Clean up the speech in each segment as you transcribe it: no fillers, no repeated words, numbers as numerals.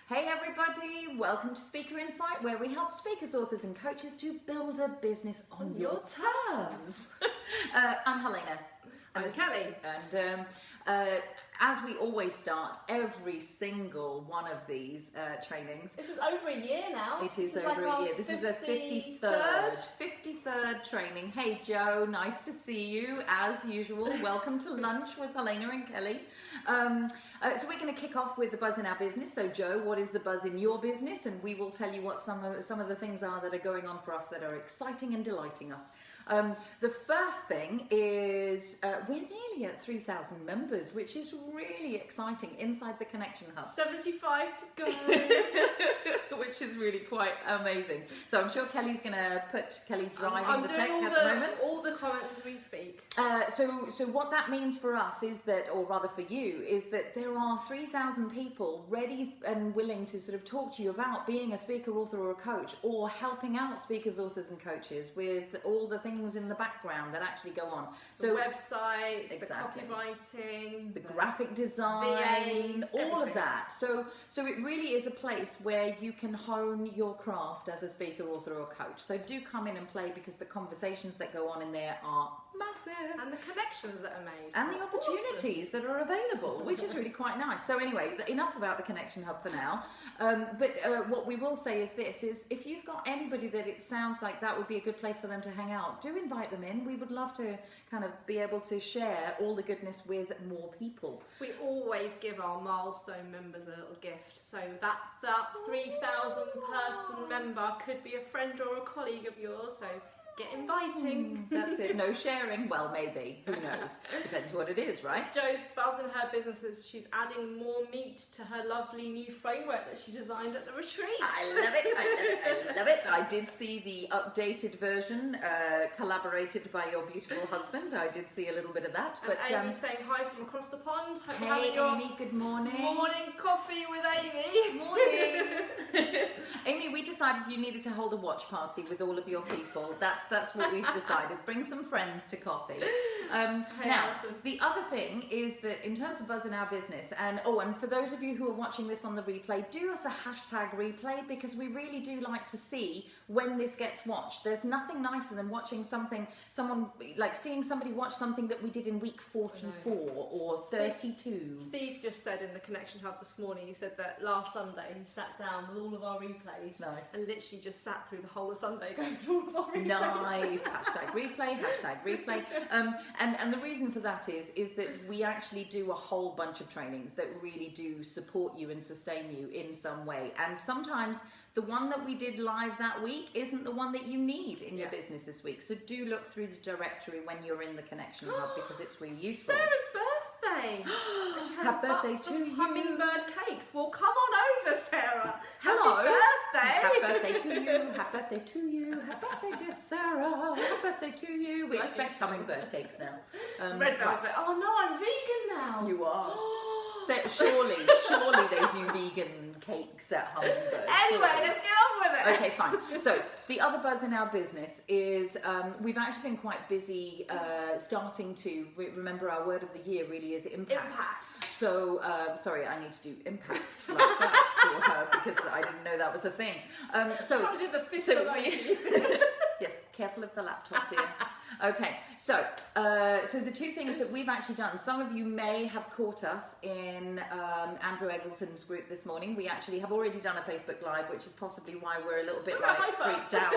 Hey everybody, welcome to Speaker Insight, where we help speakers, authors and coaches to build a business on your terms. I'm Helena. I'm Kelly. And as we always start every single one of these trainings. This is over a year now. It is over a year. This is a 53rd training. Hey Joe, nice to see you as usual. Welcome to lunch with Helena and Kelly. So we're going to kick off with the buzz in our business. So Joe, what is the buzz in your business? And we will tell you what some of the things are that are going on for us that are exciting and delighting us. The first thing is we're nearly at 3,000 members, which is really exciting inside the Connection Hub. 75 to go. Which is really quite amazing. So I'm sure Kelly's going to put Kelly's driving the tech at the moment. All the comments as we speak. So what that means for us is that, or rather for you, is that there are 3,000 people ready and willing to sort of talk to you about being a speaker, author or a coach, or helping out speakers, authors and coaches with all the things in the background that actually go on. So the websites, exactly. The copywriting, the graphic design, VAs, all everything. of that. So it really is a place where you can hone your craft as a speaker, author or coach. So do come in and play, because the conversations that go on in there are massive. And the connections that are made. And the opportunities that are available, which is really quite nice. So anyway, enough about the Connection Hub for now. But what we will say is this, is if you've got anybody that it sounds like that would be a good place for them to hang out, do invite them in. We would love to kind of be able to share all the goodness with more people. We always give our milestone members a little gift. So that 3,000 person member could be a friend or a colleague of yours. So get inviting. That's it. No sharing. Well, maybe. Who knows? Depends what it is, right? Joe's buzzing her businesses. She's adding more meat to her lovely new framework that she designed at the retreat. I love it. I love it. I love it. I did see the updated version, collaborated by your beautiful husband. I did see a little bit of that. And But Amy's saying hi from across the pond. Hope you're hey, having your Amy. Good morning. morning coffee with Amy. Morning. Amy, we decided you needed to hold a watch party with all of your people. That's what we've decided. Bring some friends to coffee. Now, Alison. the other thing is that in terms of buzz in our business, and for those of you who are watching this on the replay, do us a hashtag replay, because we really do like to see when this gets watched. There's nothing nicer than watching seeing somebody watch something that we did in week 44 or 32. Steve just said in the Connection Hub this morning, he said that last Sunday he sat down with all of our replays. Nice. And literally just sat through the whole of Sunday going through all of our replays. Nice. Hashtag replay. And the reason for that is that we actually do a whole bunch of trainings that really do support you and sustain you in some way. And sometimes the one that we did live that week isn't the one that you need in your business this week. So do look through the directory when you're in the Connection Hub, because it's really useful. Sarah's birthday. And she has Happy birthday lots to of you. hummingbird cakes. Well, come on over, Sarah. Hello. Happy birthday. Happy birthday to you. Happy birthday to you. Happy birthday, dear Sarah. Happy birthday to you. We expect hummingbird cakes now. Red velvet. Right. Oh no, I'm vegan now. You are. So surely they do vegan cakes at Hummingbird. Anyway, surely. let's get on with it. Okay, fine. So the other buzz in our business is we've actually been quite busy starting to remember our word of the year really is impact. So, sorry, I need to do impact like that for her, because I didn't know that was a thing. Trying to do the fist yes, careful of the laptop, dear. Okay, so the two things that we've actually done, some of you may have caught us in Andrew Eggleton's group this morning. We actually have already done a Facebook Live, which is possibly why we're a little bit freaked out,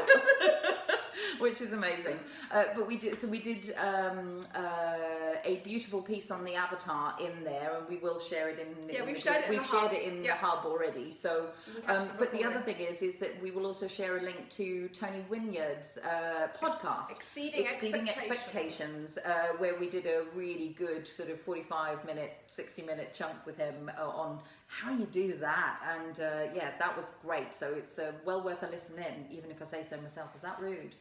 which is amazing. But we did a beautiful piece on the avatar in there, and we will share it in. We've shared it in the hub already. So, but the other thing is that we will also share a link to Tony Wynyard's podcast, Exceeding Expectations, where we did a really good sort of 45-minute, 60-minute chunk with him on how you do that, and that was great. So it's well worth a listen in, even if I say so myself. Is that rude?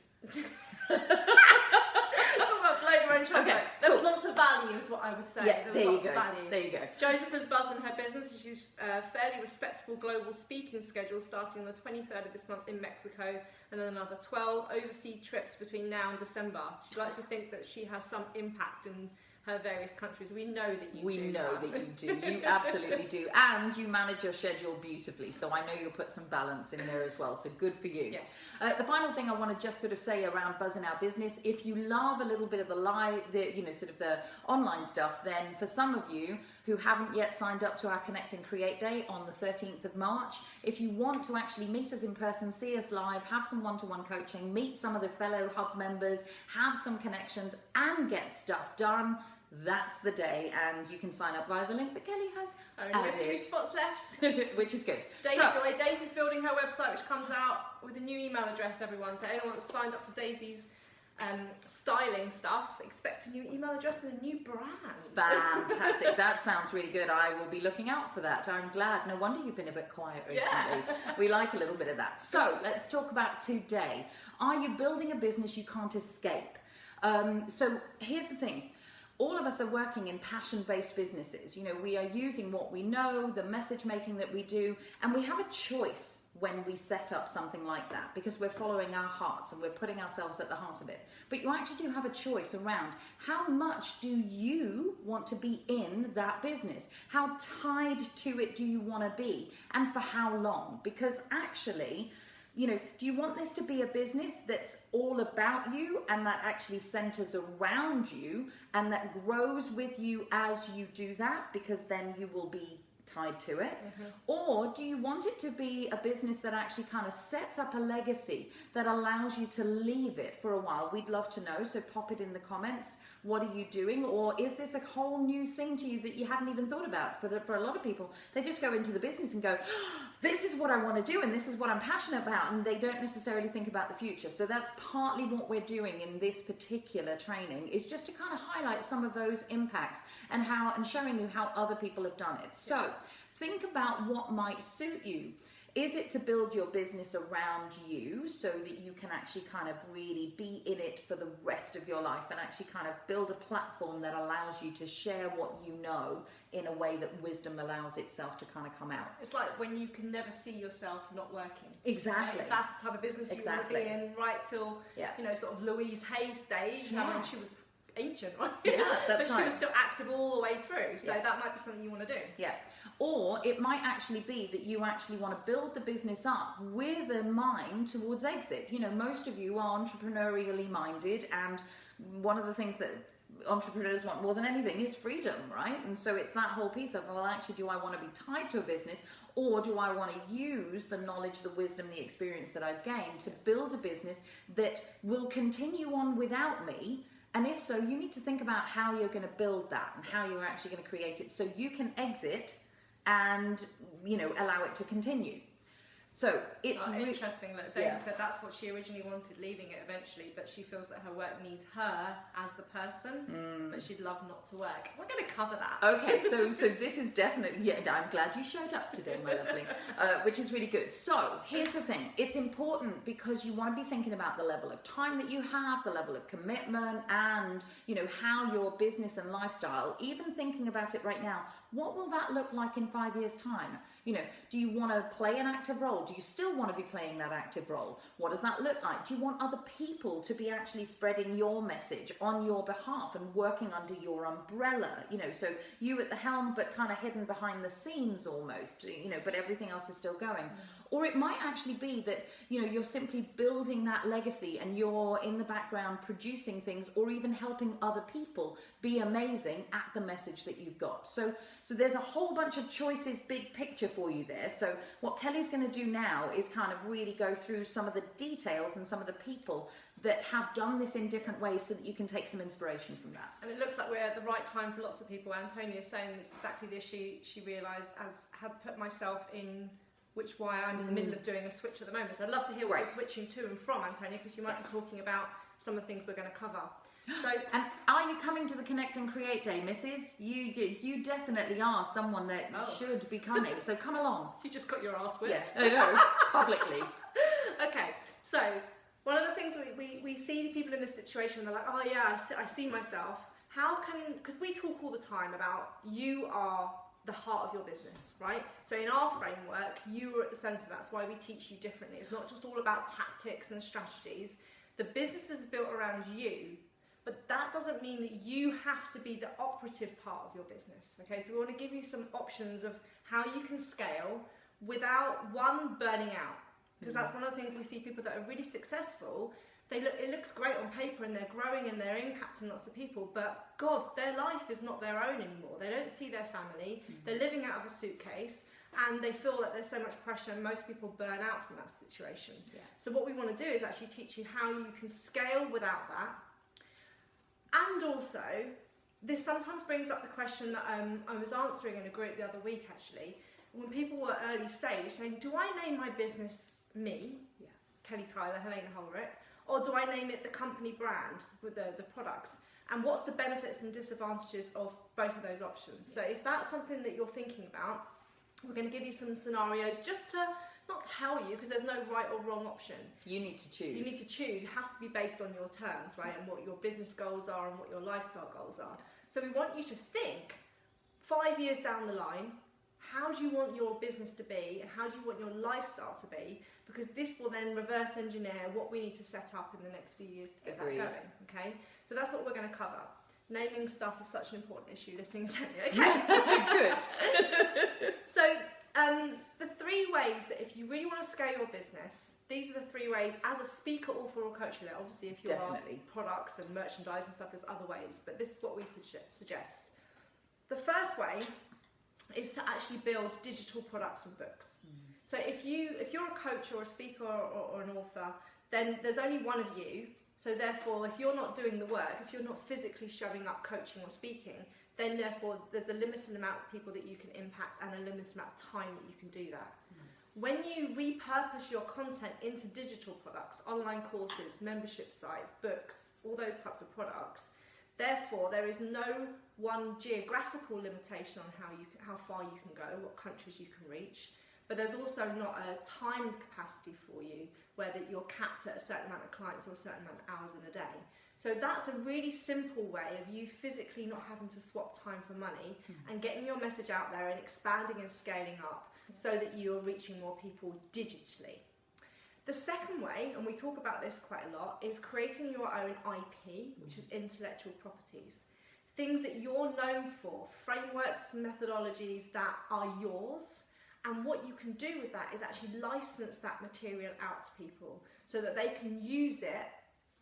It's all about flavour and chocolate. Okay, There's cool. lots of value is what I would say. Yeah, There was lots of value. There you go. Josepha's buzzing her business. She's a fairly respectable global speaking schedule starting on the 23rd of this month in Mexico, and then another 12 overseas trips between now and December. She'd like to think that she has some impact and her various countries. We know that you do. We know that you do. You absolutely do. And you manage your schedule beautifully. So I know you'll put some balance in there as well. So good for you. Yes. The final thing I want to just sort of say around Buzzing Our Business, if you love a little bit of the online stuff, then for some of you who haven't yet signed up to our Connect and Create Day on the 13th of March, if you want to actually meet us in person, see us live, have some one-to-one coaching, meet some of the fellow Hub members, have some connections and get stuff done, that's the day, and you can sign up via the link that Kelly has Only a few spots left. which is good. Daisy's building her website, which comes out with a new email address, everyone. So anyone that's signed up to Daisy's styling stuff, expect a new email address and a new brand. Fantastic. That sounds really good. I will be looking out for that. I'm glad. No wonder you've been a bit quiet recently. Yeah. We like a little bit of that. So let's talk about today. Are you building a business you can't escape? So here's the thing. All of us are working in passion-based businesses. You know, we are using what we know, the message making that we do, and we have a choice when we set up something like that because we're following our hearts and we're putting ourselves at the heart of it. But you actually do have a choice around how much do you want to be in that business? How tied to it do you want to be? And for how long? Because actually, you know, do you want this to be a business that's all about you and that actually centers around you and that grows with you as you do that, because then you will be tied to it? Or do you want it to be a business that actually kind of sets up a legacy that allows you to leave it for a while? We'd love to know, so pop it in the comments. What are you doing? Or is this a whole new thing to you that you hadn't even thought about? For a lot of people, they just go into the business and go, this is what I want to do and this is what I'm passionate about, and they don't necessarily think about the future. So that's partly what we're doing in this particular training, is just to kind of highlight some of those impacts and showing you how other people have done it. So think about what might suit you. Is it to build your business around you so that you can actually kind of really be in it for the rest of your life and actually kind of build a platform that allows you to share what you know in a way that wisdom allows itself to kind of come out? It's like when you can never see yourself not working. Exactly. Like, that's the type of business you want to be in, right till, you know, sort of Louise Hay stage. Yes. I mean, she was ancient, right? Yeah, that's but right. she was still active all the way through, so that might be something you want to do. Yeah. Or it might actually be that you actually want to build the business up with a mind towards exit. You know, most of you are entrepreneurially minded, and one of the things that entrepreneurs want more than anything is freedom, right? And so it's that whole piece of, well, actually, do I want to be tied to a business, or do I want to use the knowledge, the wisdom, the experience that I've gained to build a business that will continue on without me? And if so, you need to think about how you're going to build that and how you're actually going to create it so you can exit and, you know, allow it to continue. So it's really interesting that Daisy said that's what she originally wanted, leaving it eventually, but she feels that her work needs her as the person, but she'd love not to work. We're going to cover that. Okay, so this is definitely, I'm glad you showed up today, my lovely, which is really good. So here's the thing, it's important because you want to be thinking about the level of time that you have, the level of commitment, and, you know, how your business and lifestyle, even thinking about it right now, what will that look like in 5 years' time? You know, do you want to play an active role? Do you still want to be playing that active role? What does that look like? Do you want other people to be actually spreading your message on your behalf and working under your umbrella? You know, so you at the helm, but kind of hidden behind the scenes almost, you know, but everything else is still going. Or it might actually be that, you know, you're simply building that legacy and you're in the background producing things or even helping other people be amazing at the message that you've got. So there's a whole bunch of choices, big picture for you there. So what Kelly's going to do now is kind of really go through some of the details and some of the people that have done this in different ways so that you can take some inspiration from that. And it looks like we're at the right time for lots of people. Antonia is saying it's exactly this. She realised, as have put myself in, which why I'm in the middle of doing a switch at the moment. So I'd love to hear what you're switching to and from, Antonia, because you might be talking about some of the things we're going to cover. So, and are you coming to the Connect and Create Day, Mrs? You definitely are someone that should be coming. So come along. You just got your ass whipped. Yeah, I know, publicly. Okay, so one of the things we see people in this situation, and they're like, oh yeah, I see myself. How can, because we talk all the time about you are the heart of your business, right? So in our framework, you are at the centre. That's why we teach you differently. It's not just all about tactics and strategies. The business is built around you, but that doesn't mean that you have to be the operative part of your business. Okay, so we want to give you some options of how you can scale without one burning out, because that's one of the things we see people that are really successful. It looks great on paper and they're growing and they're impacting lots of people, but God, their life is not their own anymore. They don't see their family, they're living out of a suitcase, and they feel that there's so much pressure, and most people burn out from that situation. Yeah. So what we want to do is actually teach you how you can scale without that. And also, this sometimes brings up the question that I was answering in a group the other week actually, when people were early stage saying, do I name my business me, Kelly Tyler, Helena Holrick, or do I name it the company brand with the products? And what's the benefits and disadvantages of both of those options? So if that's something that you're thinking about, we're going to give you some scenarios just to not tell you, because there's no right or wrong option. You need to choose. You need to choose. It has to be based on your terms, right? And what your business goals are and what your lifestyle goals are. So we want you to think 5 years down the line, how do you want your business to be and how do you want your lifestyle to be? Because this will then reverse engineer what we need to set up in the next few years to get that going, okay? So that's what we're going to cover. Naming stuff is such an important issue, listening intently, okay? Good. So the 3 ways that if you really want to scale your business, these are the 3 ways as a speaker, author or coach. Obviously if you are products and merchandise and stuff, there's other ways, but this is what we suggest. The first way is to actually build digital products and books. So if you're a coach or a speaker or an author, then there's only one of you. So therefore, if you're not doing the work, if you're not physically showing up coaching or speaking, then therefore there's a limited amount of people that you can impact and a limited amount of time that you can do that. When you repurpose your content into digital products, online courses, membership sites, books, all those types of products, therefore there is no one geographical limitation on how far you can go, what countries you can reach, but there's also not a time capacity for you where that you're capped at a certain amount of clients or a certain amount of hours in a day. So that's a really simple way of you physically not having to swap time for money and getting your message out there and expanding and scaling up so that you're reaching more people digitally. The second way, and we talk about this quite a lot, is creating your own IP, which is intellectual properties. Things that you're known for, frameworks, methodologies that are yours, and what you can do with that is actually license that material out to people so that they can use it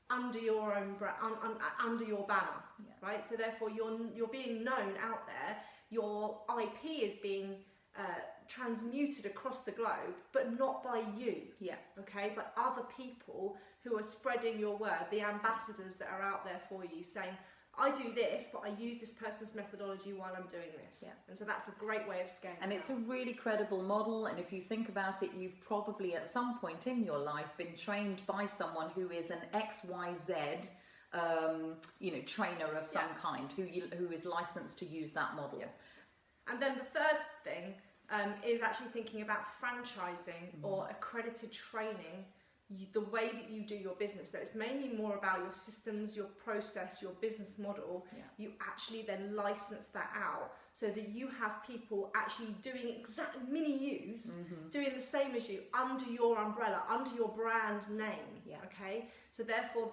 under your own under your banner, right? So therefore you're being known out there. Your IP is being transmuted across the globe, but not by you. Okay, but other people who are spreading your word, the ambassadors that are out there for you, saying, I do this, but I use this person's methodology while I'm doing this. And so that's a great way of scaling. And it's a really credible model. And if you think about it, you've probably at some point in your life been trained by someone who is an XYZ, trainer of some kind, who is licensed to use that model. And then the third thing is actually thinking about franchising or accredited training, the way that you do your business. So it's mainly more about your systems, your process, your business model. You actually then license that out so that you have people actually doing exact mini yous, doing the same as you under your umbrella, under your brand name. Okay, so therefore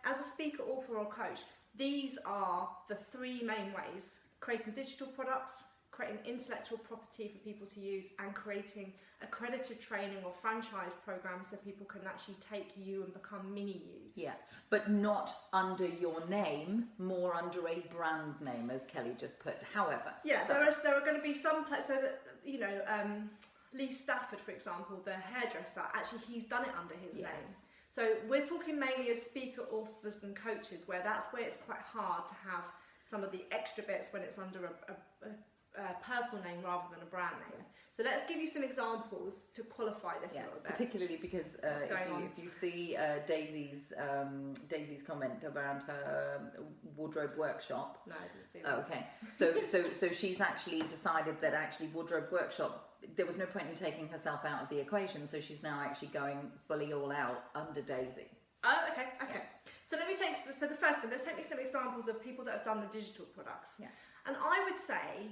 as a speaker, author or coach, these are the 3 main ways: creating digital products, creating intellectual property for people to use, and creating accredited training or franchise programs so people can actually take you and become mini yous. But not under your name, more under a brand name, as Kelly just put. However, there are going to be some places, so that Lee Stafford, for example, the hairdresser, actually he's done it under his name. So we're talking mainly as speaker, authors and coaches, where it's quite hard to have some of the extra bits when it's under a personal name rather than a brand name. So let's give you some examples to qualify this a little bit. Particularly because if you see Daisy's comment around her wardrobe workshop. No, I didn't see that. Okay, so she's actually decided that actually wardrobe workshop, there was no point in taking herself out of the equation, so she's now actually going fully all out under Daisy. Oh, okay. So let me so the first thing, let's take some examples of people that have done the digital products. And I would say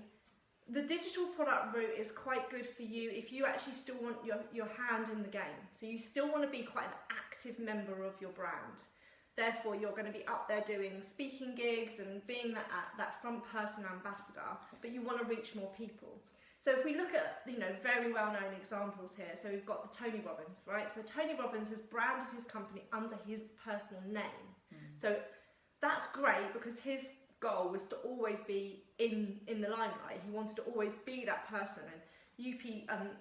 the digital product route is quite good for you if you actually still want your hand in the game. So you still want to be quite an active member of your brand. Therefore, you're going to be up there doing speaking gigs and being that front person ambassador, but you want to reach more people. So if we look at, very well-known examples here, so we've got the Tony Robbins, right? So Tony Robbins has branded his company under his personal name. So that's great because his goal was to always be in the limelight. He wanted to always be that person, and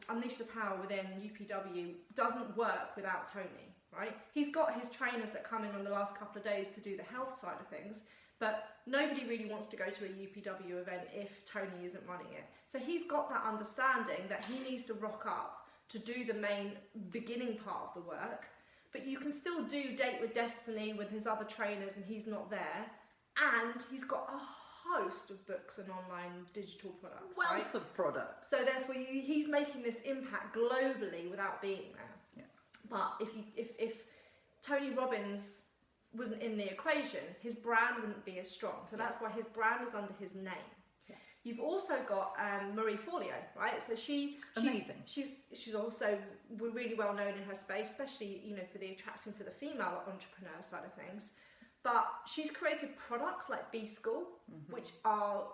Unleash the Power within UPW doesn't work without Tony, right? He's got his trainers that come in on the last couple of days to do the health side of things, but nobody really wants to go to a UPW event if Tony isn't running it. So he's got that understanding that he needs to rock up to do the main beginning part of the work, but you can still do Date with Destiny with his other trainers and he's not there, and he's got a host of books and online digital products. Wealth of products. So therefore he's making this impact globally without being there. Yeah. But if Tony Robbins wasn't in the equation, his brand wouldn't be as strong. So that's why his brand is under his name. Yeah. You've also got Marie Forleo, right? So she's amazing. She's also really well known in her space, especially for the attraction for the female entrepreneur side of things. But she's created products like B School, which are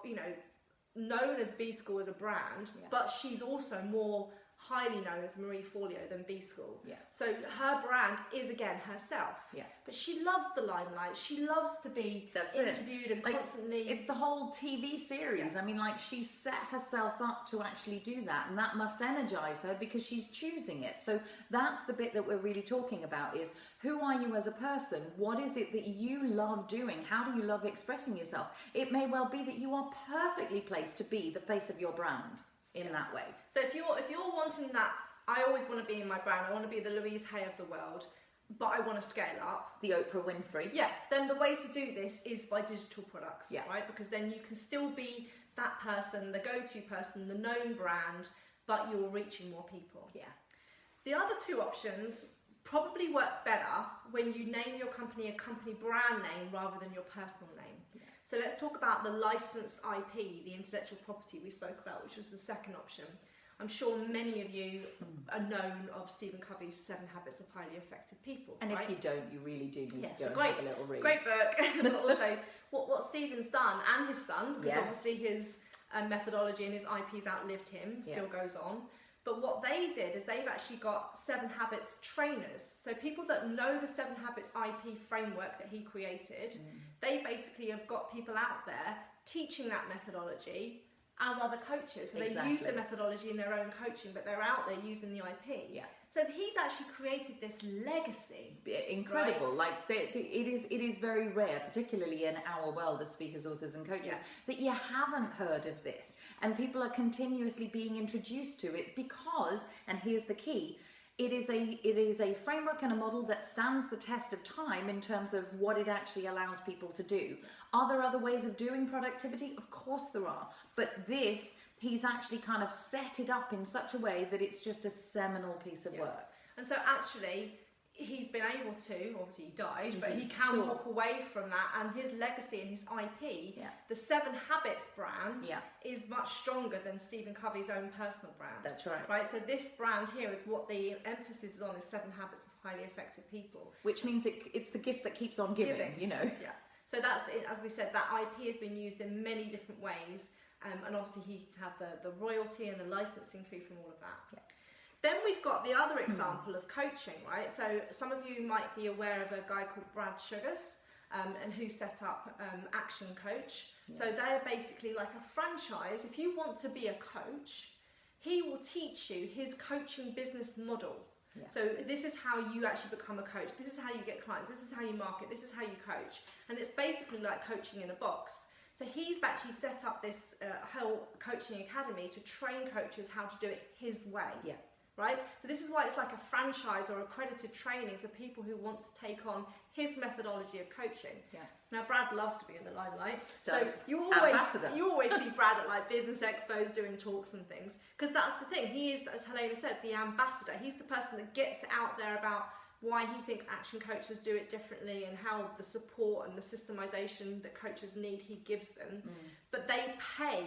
known as B School as a brand, but she's also more highly known as Marie Forleo than B School. Yeah. So her brand is again herself. Yeah. But she loves the limelight. She loves to be interviewed and constantly. It's the whole TV series. Yeah. I mean, she's set herself up to actually do that, and that must energize her because she's choosing it. So that's the bit that we're really talking about: is who are you as a person? What is it that you love doing? How do you love expressing yourself? It may well be that you are perfectly placed to be the face of your brand in that way. So if you're wanting that, I always want to be in my brand, I want to be the Louise Hay of the world, but I want to scale up. The Oprah Winfrey. Yeah, then the way to do this is by digital products, right? Because then you can still be that person, the go-to person, the known brand, but you're reaching more people. Yeah. The other two options probably work better when you name your company a company brand name rather than your personal name. Yeah. So let's talk about the licensed IP, the intellectual property we spoke about, which was the second option. I'm sure many of you are known of Stephen Covey's 7 Habits of Highly Effective People. And if you don't, you really do need to go and have a little read. Great book. But also what Stephen's done, and his son, because obviously his methodology and his IP's outlived him, still goes on. But what they did is they've actually got 7 Habits trainers. So people that know the 7 Habits IP framework that he created, they basically have got people out there teaching that methodology as other coaches. So they use the methodology in their own coaching, but they're out there using the IP. Yeah. So he's actually created this legacy. Incredible. Right? It is very rare, particularly in our world as speakers, authors and coaches, that you haven't heard of this. And people are continuously being introduced to it because, and here's the key, it is a framework and a model that stands the test of time in terms of what it actually allows people to do. Are there other ways of doing productivity? Of course there are. But this, he's actually kind of set it up in such a way that it's just a seminal piece of work. And so actually, he's been able to, obviously he died, but he can walk away from that, and his legacy and his IP, the 7 Habits brand, is much stronger than Stephen Covey's own personal brand. That's right. Right, so this brand here is what the emphasis is on, is 7 Habits of Highly Effective People. Which means it's the gift that keeps on giving. Yeah. So that's it, as we said, that IP has been used in many different ways, and obviously he had the royalty and the licensing fee from all of that. Yeah. Then we've got the other example of coaching, right? So some of you might be aware of a guy called Brad Sugars, and who set up Action Coach. Yeah. So they're basically like a franchise. If you want to be a coach, he will teach you his coaching business model. Yeah. So this is how you actually become a coach. This is how you get clients. This is how you market. This is how you coach. And it's basically like coaching in a box. So he's actually set up this whole coaching academy to train coaches how to do it his way. Yeah. Right? So this is why it's like a franchise or accredited training for people who want to take on his methodology of coaching. Yeah. Now Brad loves to be in the limelight. So you always see Brad at like business expos doing talks and things, because that's the thing. He is, as Helena said, the ambassador. He's the person that gets out there about why he thinks action coaches do it differently and how the support and the systemization that coaches need, he gives them. But they pay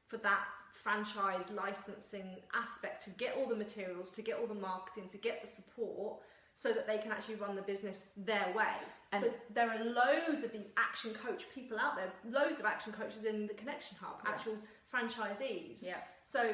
for that franchise licensing aspect to get all the materials, to get all the marketing, to get the support, so that they can actually run the business their way. And so there are loads of these action coach people out there, loads of action coaches in the Connection Hub, actual franchisees. Yeah. So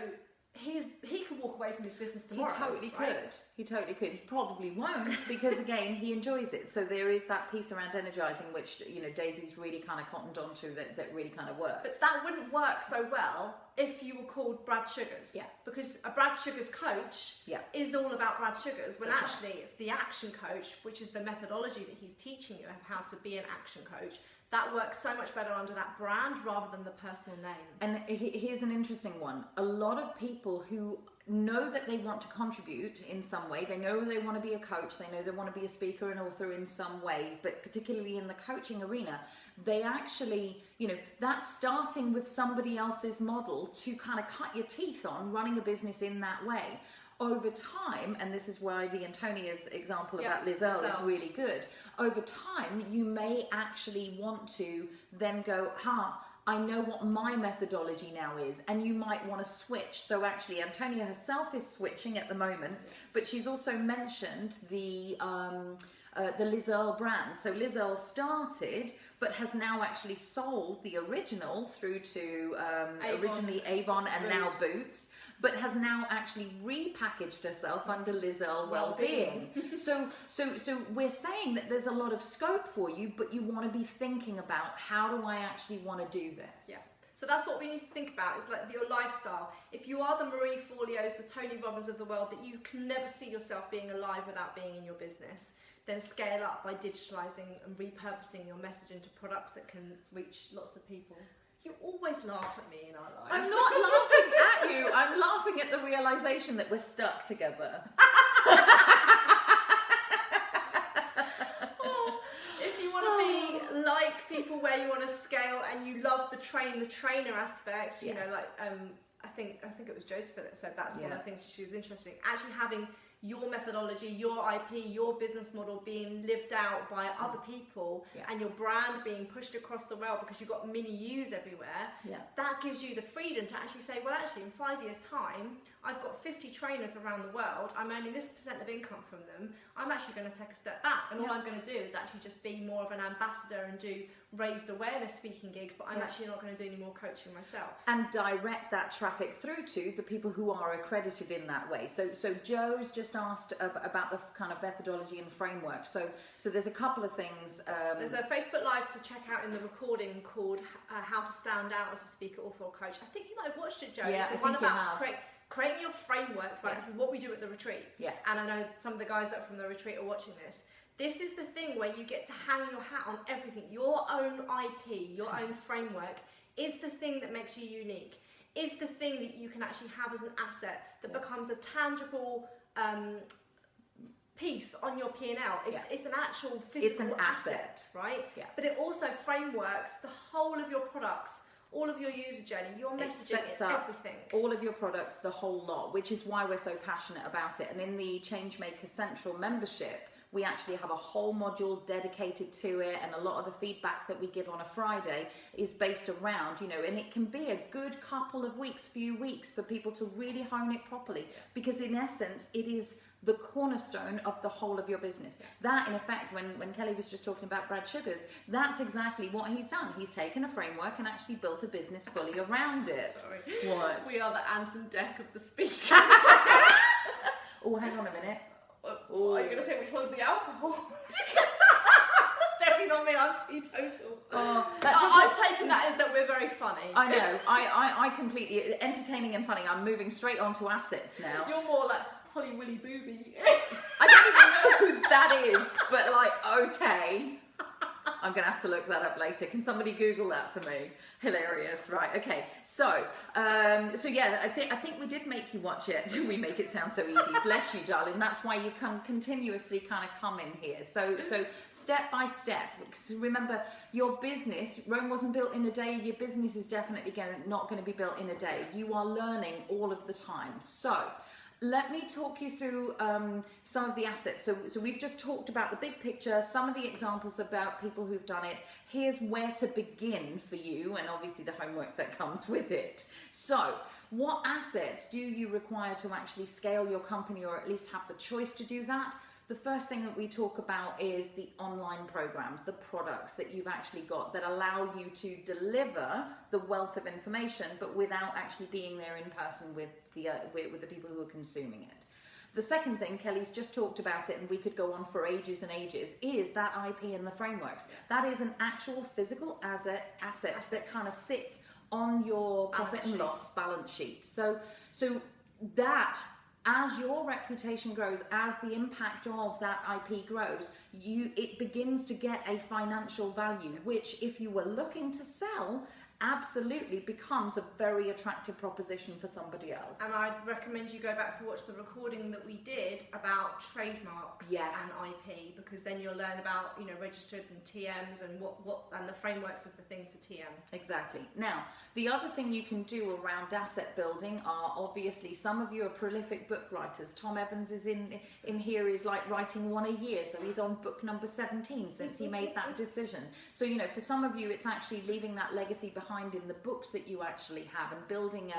he could walk away from his business tomorrow. He totally right? could. He totally could. He probably won't because again he enjoys it. So there is that piece around energizing, which Daisy's really kind of cottoned onto that really kind of works. But that wouldn't work so well if you were called Brad Sugars. Yeah. Because a Brad Sugars coach is all about Brad Sugars, when That's actually it's the action coach, which is the methodology that he's teaching you how to be an action coach. That works so much better under that brand rather than the personal name. And here's an interesting one. A lot of people who know that they want to contribute in some way, they know they want to be a coach, they know they want to be a speaker and author in some way, but particularly in the coaching arena, they actually, that's starting with somebody else's model to kind of cut your teeth on running a business in that way. Over time, and this is why the Antonia's example about Liz Earle is really good, over time you may actually want to then go, I know what my methodology now is, and you might want to switch. So actually Antonia herself is switching at the moment, but she's also mentioned the Liz Earle brand. So Liz Earle started, but has now actually sold the original through to originally Avon and now Boots, but has now actually repackaged herself under Liz Earle Wellbeing. So we're saying that there's a lot of scope for you, but you want to be thinking about, how do I actually want to do this? Yeah. So that's what we need to think about, is like your lifestyle. If you are the Marie Forleos, the Tony Robbins of the world, that you can never see yourself being alive without being in your business, then scale up by digitalizing and repurposing your message into products that can reach lots of people. You always laugh at me in our lives. I'm not laughing at you. I'm laughing at the realization that we're stuck together. If you want to be like people where you want to scale and you love the trainer aspect, I think it was Joseph that said that's one of the things she was interested in. Actually having your methodology, your IP, your business model being lived out by other people, and your brand being pushed across the world because you've got mini yous everywhere, that gives you the freedom to actually say, well, actually, in 5 years' time, I've got 50 trainers around the world, I'm earning this % of income from them, I'm actually going to take a step back, and all I'm going to do is actually just be more of an ambassador and do raised awareness speaking gigs, but I'm actually not going to do any more coaching myself. And direct that traffic through to the people who are accredited in that way. So Joe's just asked about the kind of methodology and framework. So there's a couple of things. There's a Facebook Live to check out in the recording called How to Stand Out as a Speaker, Author or Coach. I think you might have watched it, Joe. Yeah, it's the I one think you about have. Creating your frameworks. Right? This is what we do at the retreat. Yeah. And I know some of the guys that are from the retreat are watching this. This is the thing where you get to hang your hat on everything. Your own IP, your own framework is the thing that makes you unique, is the thing that you can actually have as an asset that becomes a tangible piece on your P&L. It's an actual physical asset, right? Yeah. But it also frameworks the whole of your products, all of your user journey, your messaging, everything. All of your products, the whole lot, which is why we're so passionate about it. And in the Changemaker Central membership, we actually have a whole module dedicated to it, and a lot of the feedback that we give on a Friday is based around, and it can be a good couple of weeks, few weeks for people to really hone it properly, because in essence, it is the cornerstone of the whole of your business. That, in effect, when Kelly was just talking about Brad Sugars, that's exactly what he's done. He's taken a framework and actually built a business fully around it. Sorry. What? We are the Anton Deck of the speaker. Oh, hang on a minute. Are you going to say which one's the alcohol? That's definitely not me, I'm teetotal. I'm taking that as that we're very funny. I know, I completely, entertaining and funny, I'm moving straight on to assets now. You're more like Holly Willy Booby. I don't even know who that is, but okay. I'm going to have to look that up later. Can somebody Google that for me? Hilarious. Right. Okay. So yeah, I think we did make you watch it. We make it sound so easy. Bless you, darling. That's why you can continuously kind of come in here. So step by step. Because remember, your business, Rome wasn't built in a day. Your business is definitely not going to be built in a day. You are learning all of the time. So let me talk you through some of the assets. So we've just talked about the big picture, some of the examples about people who've done it. Here's where to begin for you, and obviously the homework that comes with it. So what assets do you require to actually scale your company, or at least have the choice to do that? the first thing that we talk about is the online programs, the products that you've actually got that allow you to deliver the wealth of information, but without actually being there in person with the people who are consuming it. The second thing, Kelly's just talked about it, and we could go on for ages and ages, is that IP and the frameworks. That is an actual physical asset that kind of sits on your profit and loss balance sheet. So that, as your reputation grows, as the impact of that IP grows, it begins to get a financial value, which if you were looking to sell, absolutely becomes a very attractive proposition for somebody else. And I'd recommend you go back to watch the recording that we did about trademarks and IP, because then you'll learn about, you know, registered and TMs and what and the frameworks is the thing to TM. Exactly. Now, the other thing you can do around asset building are, obviously, some of you are prolific book writers. Tom Evans is in here, is like writing one a year, so he's on book number 17 since he made that decision. So, you know, for some of you, it's actually leaving that legacy behind in the books that you actually have and building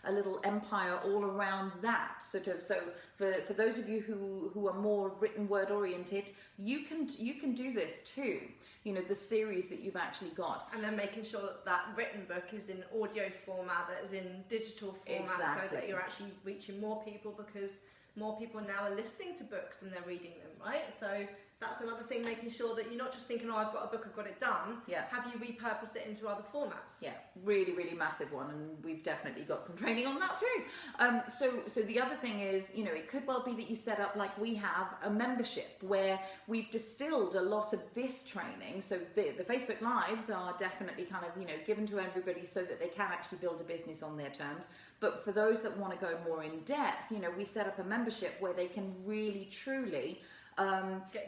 a little empire all around that sort of. So for those of you who are more written word oriented, you can do this too, you know, the series that you've actually got, and then making sure that that written book is in audio format, that is in digital format, so that you're actually reaching more people, because more people now are listening to books and they're reading them, right? So that's another thing, making sure that you're not just thinking, oh, I've got a book, I've got it done. Yeah. Have you repurposed it into other formats? Yeah, really, really massive one, and we've definitely got some training on that too. So the other thing is, you know, it could well be that you set up, like we have, a membership where we've distilled a lot of this training. So the Facebook Lives are definitely kind of, you know, given to everybody so that they can actually build a business on their terms. But for those that want to go more in depth, you know, we set up a membership where they can really, truly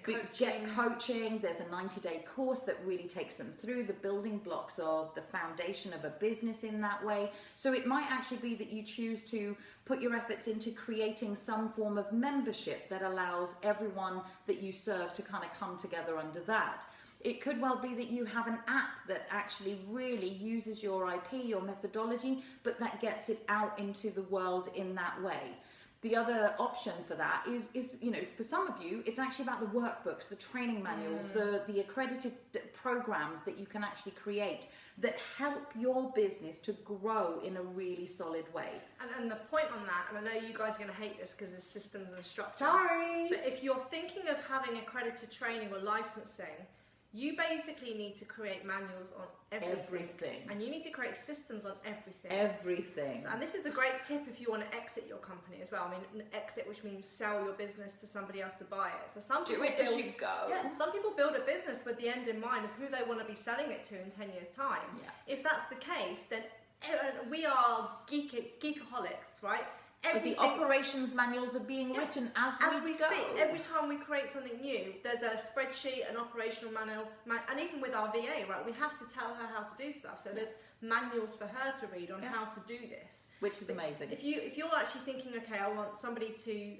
get coaching. There's a 90-day course that really takes them through the building blocks of the foundation of a business in that way. So it might actually be that you choose to put your efforts into creating some form of membership that allows everyone that you serve to kind of come together under that. It could well be that you have an app that actually really uses your IP, your methodology, but that gets it out into the world in that way. The other option for that is, you know, for some of you, it's actually about the workbooks, the training manuals, the accredited programs that you can actually create that help your business to grow in a really solid way. And the point on that, and I know you guys are going to hate this because it's systems and structure. Sorry! But if you're thinking of having accredited training or licensing, you basically need to create manuals on everything. And you need to create systems on everything. Everything. And this is a great tip if you want to exit your company as well. I mean, exit, which means sell your business to somebody else to buy it. So some people do it as you go. Yeah, some people build a business with the end in mind of who they want to be selling it to in 10 years' time. Yeah. If that's the case, then we are geekaholics, right? The operations manuals are being written as we go. Speak. Every time we create something new, there's a spreadsheet, an operational manual, and even with our VA, right, we have to tell her how to do stuff. So there's manuals for her to read on how to do this, which is amazing. If you're actually thinking, okay, I want somebody to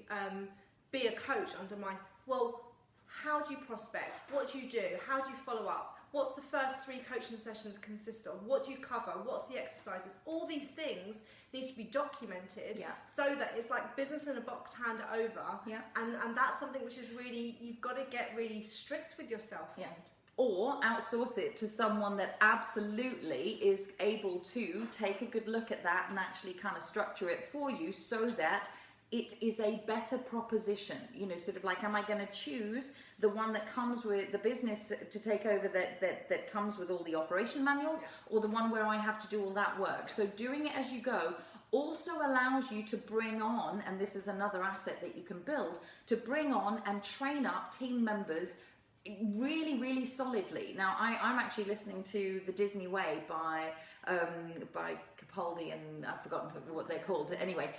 be a coach under my, well, how do you prospect? What do you do? How do you follow up? What's the first 3 coaching sessions consist of? What do you cover? What's the exercises? All these things need to be documented so that it's like business in a box, hand it over. Yeah. And that's something which is really, you've got to get really strict with yourself. Yeah. Or outsource it to someone that absolutely is able to take a good look at that and actually kind of structure it for you so that it is a better proposition. You know, sort of like, am I going to choose the one that comes with the business to take over that comes with all the operation manuals, or the one where I have to do all that work? So doing it as you go also allows you to bring on, and this is another asset that you can build, to bring on and train up team members really, really solidly. Now, I'm actually listening to The Disney Way by Capaldi, and I've forgotten what they're called. Anyway,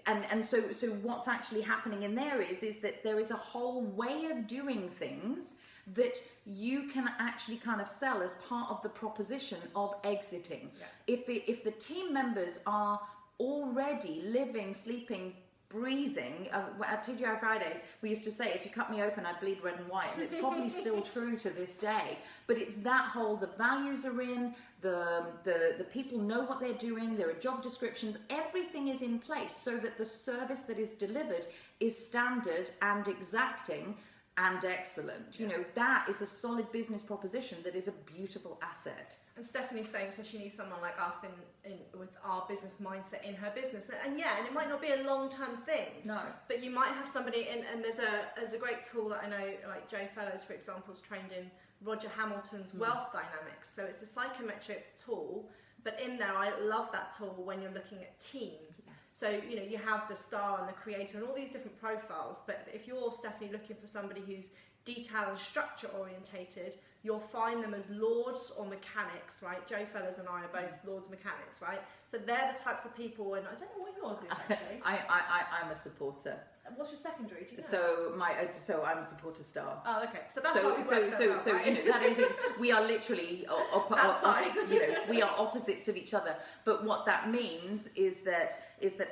and so what's actually happening in there is that there is a whole way of doing things that you can actually kind of sell as part of the proposition of exiting. Yeah. If the team members are already living, sleeping, breathing. At TGI Fridays, we used to say, if you cut me open, I'd bleed red and white, and it's probably still true to this day. But it's that whole, the values are in, the people know what they're doing, there are job descriptions, everything is in place so that the service that is delivered is standard and exacting and excellent. You know, that is a solid business proposition that is a beautiful asset. And Stephanie's saying, so she needs someone like us in with our business mindset in her business. And yeah, and it might not be a long-term thing. No. But you might have somebody, and there's a great tool that I know, like Joe Fellows, for example, is trained in Roger Hamilton's wealth dynamics. So it's a psychometric tool, but in there, I love that tool when you're looking at team. Yeah. So, you know, you have the star and the creator and all these different profiles, but if you're, Stephanie, looking for somebody who's detail and structure orientated, you'll find them as lords or mechanics, right? Joe Fellows and I are both lords mechanics, right? So they're the types of people, and I don't know what yours is actually. I'm a supporter. What's your secondary? Do you know? So I'm a supporter star. Oh, okay. So that's so what we work so well, right? you know, that is it. We are literally you know, we are opposites of each other. But what that means is that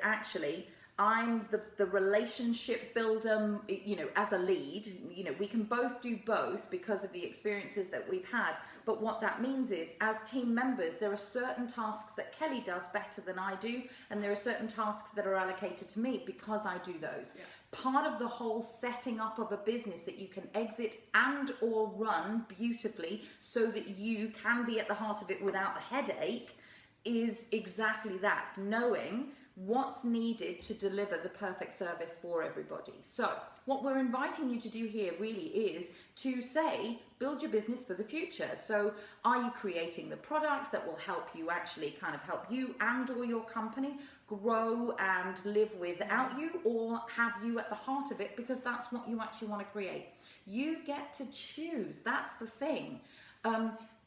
actually I'm the relationship builder, you know, as a lead. You know, we can both do both because of the experiences that we've had. But what that means is, as team members, there are certain tasks that Kelly does better than I do, and there are certain tasks that are allocated to me because I do those. Yeah. Part of the whole setting up of a business that you can exit and or run beautifully so that you can be at the heart of it without the headache is exactly that, knowing what's needed to deliver the perfect service for everybody. So what we're inviting you to do here really is to say, build your business for the future. So are you creating the products that will help you actually kind of help you and or your company grow and live without you, or have you at the heart of it because that's what you actually want to create? You get to choose. That's the thing.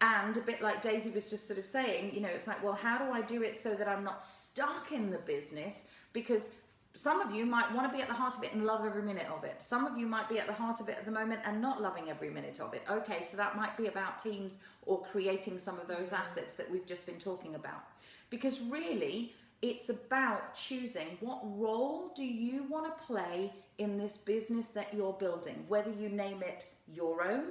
And a bit like Daisy was just sort of saying, you know, it's like, well, how do I do it so that I'm not stuck in the business? Because some of you might want to be at the heart of it and love every minute of it. Some of you might be at the heart of it at the moment and not loving every minute of it. Okay, so that might be about teams or creating some of those assets that we've just been talking about. Because really, it's about choosing what role do you want to play in this business that you're building, whether you name it your own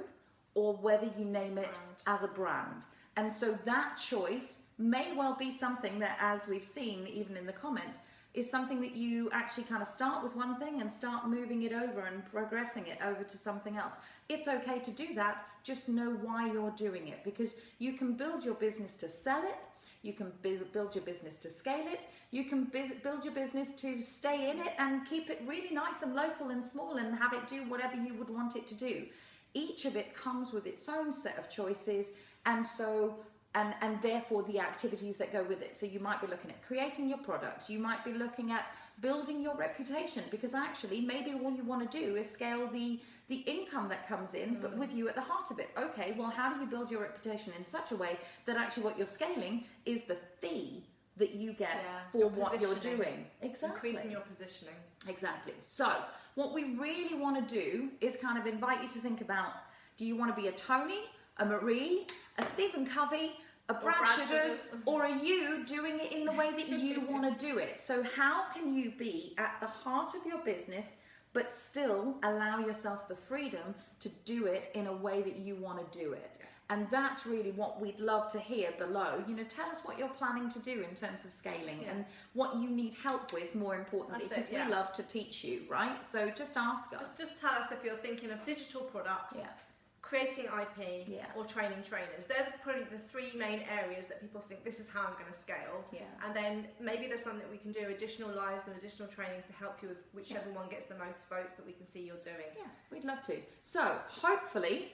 or whether you name it as a brand. And so that choice may well be something that, as we've seen even in the comments, is something that you actually kind of start with one thing and start moving it over and progressing it over to something else. It's okay to do that, just know why you're doing it, because you can build your business to sell it, you can build your business to scale it, you can build your business to stay in it and keep it really nice and local and small and have it do whatever you would want it to do. Each of it comes with its own set of choices, and so and therefore the activities that go with it. So you might be looking at creating your products, you might be looking at building your reputation, because actually maybe all you want to do is scale the income that comes in, but with you at the heart of it. Okay, well, how do you build your reputation in such a way that actually what you're scaling is the fee that you get for what you're doing? Exactly. Increasing your positioning. Exactly. So what we really want to do is kind of invite you to think about, do you want to be a Tony, a Marie, a Stephen Covey, a Brad Sugars, or are you doing it in the way that you want to do it? So how can you be at the heart of your business but still allow yourself the freedom to do it in a way that you want to do it? And that's really what we'd love to hear below. You know, tell us what you're planning to do in terms of scaling and what you need help with, more importantly, because we love to teach you, right? So just ask us. Just tell us if you're thinking of digital products, creating IP, or training trainers. They're probably the three main areas that people think, this is how I'm going to scale. And then maybe there's something that we can do, additional lives and additional trainings to help you with whichever one gets the most votes that we can see you're doing. Yeah, we'd love to. So hopefully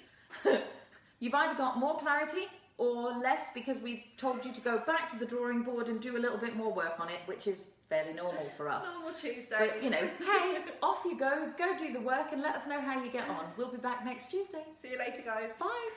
you've either got more clarity or less, because we've told you to go back to the drawing board and do a little bit more work on it, which is fairly normal for us. Normal Tuesday. But, you know, hey, off you go do the work and let us know how you get on. We'll be back next Tuesday. See you later, guys. Bye.